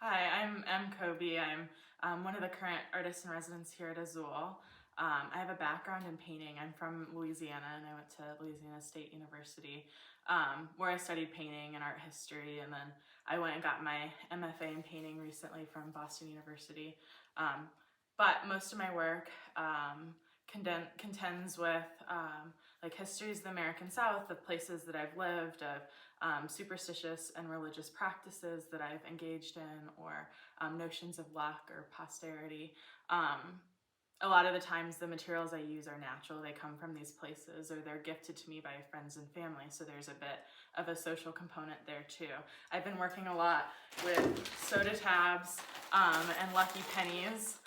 Hi, I'm Kobe. I'm one of the current artists in residence here at Azule. I have a background in painting. I'm from Louisiana and I went to Louisiana State University where I studied painting and art history, and then I went and got my MFA in painting recently from Boston University. Um, but most of my work contends with like histories of the American South, of places that I've lived, of superstitious and religious practices that I've engaged in, or notions of luck or posterity. A lot of the times the materials I use are natural. They come from these places or they're gifted to me by friends and family, so there's a bit of a social component there too. I've been working a lot with soda tabs and lucky pennies,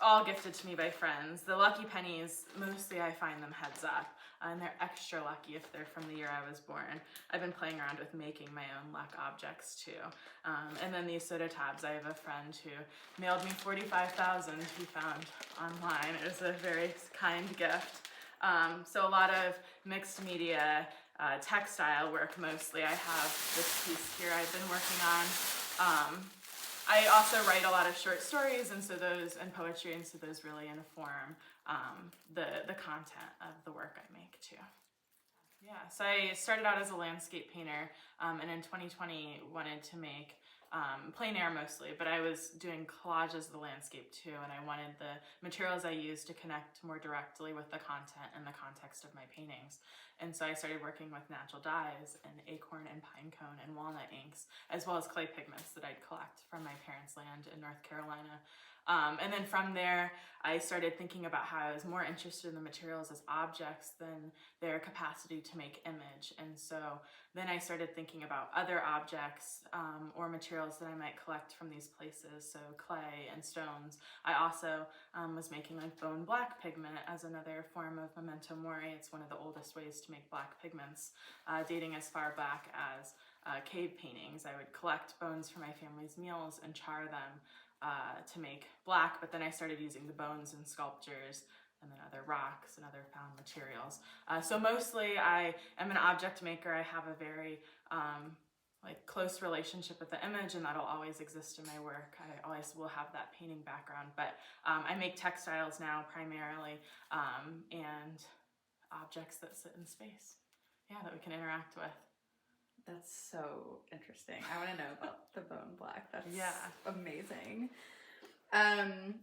all gifted to me by friends. The lucky pennies, mostly I find them heads up, and they're extra lucky if they're from the year I was born. I've been playing around with making my own luck objects too. And then these soda tabs, I have a friend who mailed me 45,000 he found online. It was a very kind gift. So a lot of mixed media, textile work mostly. I have this piece here I've been working on. I also write a lot of short stories, and poetry, and so those really inform the content of the work I make too. Yeah, so I started out as a landscape painter, and in 2020 wanted to make plein air mostly, but I was doing collages of the landscape too, and I wanted the materials I used to connect more directly with the content and the context of my paintings. And so I started working with natural dyes and acorn and pine cone and walnut inks, as well as clay pigments that I'd collect from my parents' land in North Carolina. And then from there, I started thinking about how I was more interested in the materials as objects than their capacity to make image. And so then I started thinking about other objects or materials that I might collect from these places, so clay and stones. I also was making like bone black pigment as another form of memento mori. It's one of the oldest ways to make black pigments, dating as far back as cave paintings. I would collect bones from my family's meals and char them to make black, but then I started using the bones in sculptures and then other rocks and other found materials. So mostly I am an object maker. I have a very close relationship with the image, and that'll always exist in my work. I always will have that painting background, but I make textiles now primarily, and objects that sit in space, that we can interact with. That's so interesting. I want to know about the bone black. That's amazing.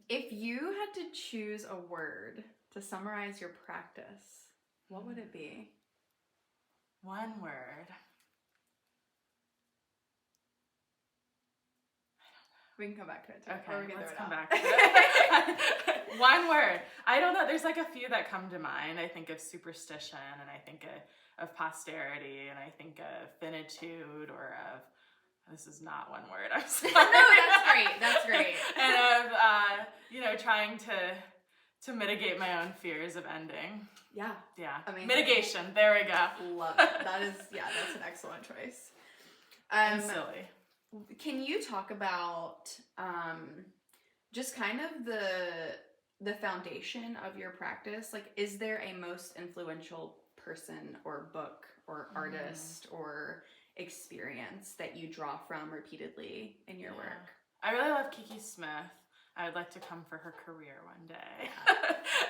If you had to choose a word to summarize your practice, what would it be? One word. We can come back to it too. Okay, let's come back to it. One word. I don't know. There's like a few that come to mind. I think of superstition, and I think of posterity, and I think of finitude, or of, this is not one word, I'm sorry. No, that's great. And of, trying to mitigate my own fears of ending. Yeah. Amazing. Mitigation. There we go. Love it. That's an excellent choice. Silly. Can you talk about just kind of the foundation of your practice? Like, is there a most influential person or book or artist or experience that you draw from repeatedly in your work? I really love Kiki Smith. I would like to come for her career one day.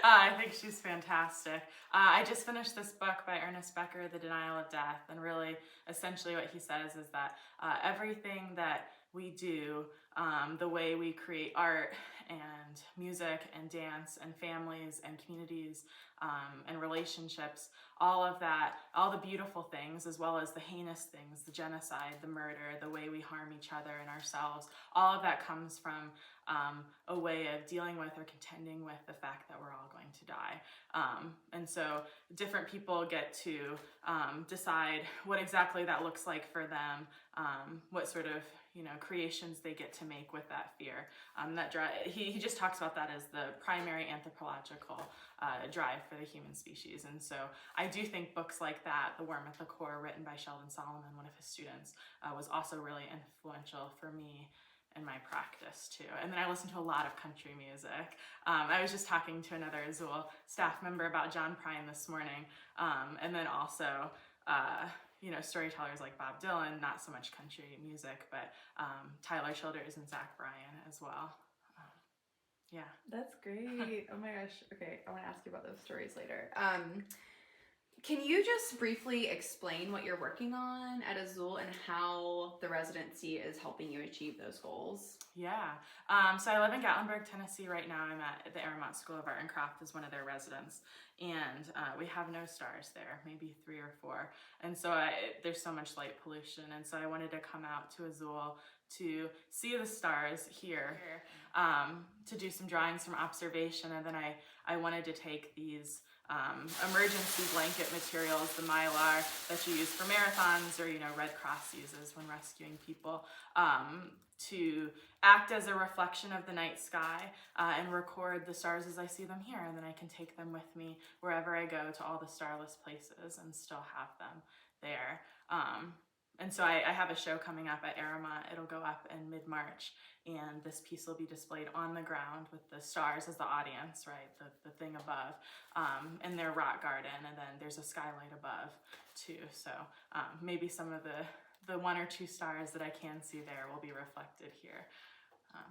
I think she's fantastic. I just finished this book by Ernest Becker, The Denial of Death, and really essentially what he says is that everything that we do, the way we create art and music and dance and families and communities and relationships, all of that, all the beautiful things as well as the heinous things, the genocide, the murder, the way we harm each other and ourselves, all of that comes from a way of dealing with or contending with the fact that we're all going to die. And so different people get to decide what exactly that looks like for them, what sort of creations they get to make with that fear. He just talks about that as the primary anthropological drive for the human species. And so I do think books like that, The Worm at the Core, written by Sheldon Solomon, one of his students, was also really influential for me in my practice too. And then I listen to a lot of country music. I was just talking to another Azule staff member about John Prine this morning. And then also storytellers like Bob Dylan, not so much country music, but Tyler Childers and Zach Bryan as well. Yeah. That's great. Oh my gosh. Okay, I want to ask you about those stories later. Can you just briefly explain what you're working on at Azule and how the residency is helping you achieve those goals? Yeah. So I live in Gatlinburg, Tennessee right now. I'm at the Aramont School of Art and Craft as one of their residents. And we have no stars there, maybe 3 or 4. And so there's so much light pollution. And so I wanted to come out to Azule to see the stars here, to do some drawings from observation. And then I wanted to take these emergency blanket materials, the mylar that you use for marathons or, Red Cross uses when rescuing people, to act as a reflection of the night sky and record the stars as I see them here. And then I can take them with me wherever I go to all the starless places and still have them there. And so I have a show coming up at Aramont. It'll go up in mid-March, and this piece will be displayed on the ground with the stars as the audience, right, the thing above, in their rock garden, and then there's a skylight above too. So maybe some of the 1 or 2 stars that I can see there will be reflected here.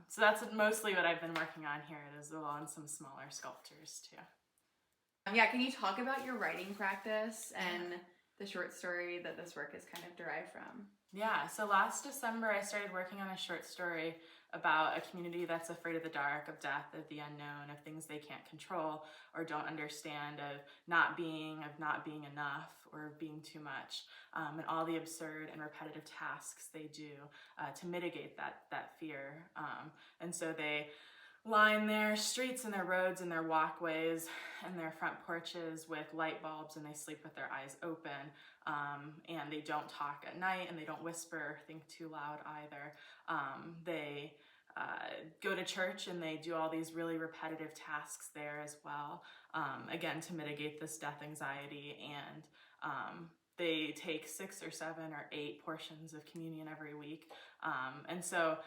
So that's mostly what I've been working on here at Azule, and some smaller sculptures too. Yeah, can you talk about your writing practice and the short story that this work is kind of derived from? Yeah, so last December I started working on a short story about a community that's afraid of the dark, of death, of the unknown, of things they can't control or don't understand, of not being enough or being too much, and all the absurd and repetitive tasks they do to mitigate that fear. And so they line their streets and their roads and their walkways and their front porches with light bulbs, and they sleep with their eyes open, and they don't talk at night, and they don't whisper or think too loud either. They go to church, and they do all these really repetitive tasks there as well, again, to mitigate this death anxiety. And they take 6 or 7 or 8 portions of communion every week. And so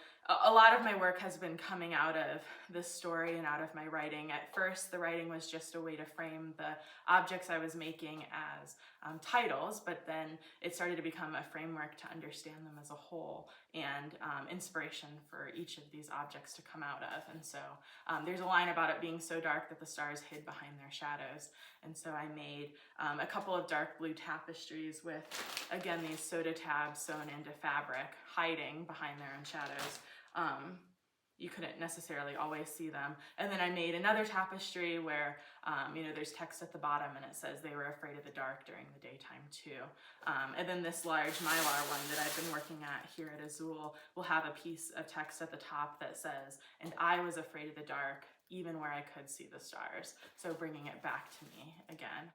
a lot of my work has been coming out of this story and out of my writing. At first, the writing was just a way to frame the objects I was making as titles, but then it started to become a framework to understand them as a whole, and inspiration for each of these objects to come out of. And so there's a line about it being so dark that the stars hid behind their shadows. And so I made a couple of dark blue tapestries with, again, these soda tabs sewn into fabric, hiding behind their own shadows. You couldn't necessarily always see them. And then I made another tapestry where, there's text at the bottom, and it says they were afraid of the dark during the daytime too. And then this large mylar one that I've been working at here at Azule will have a piece of text at the top that says, "And I was afraid of the dark, even where I could see the stars." So bringing it back to me again.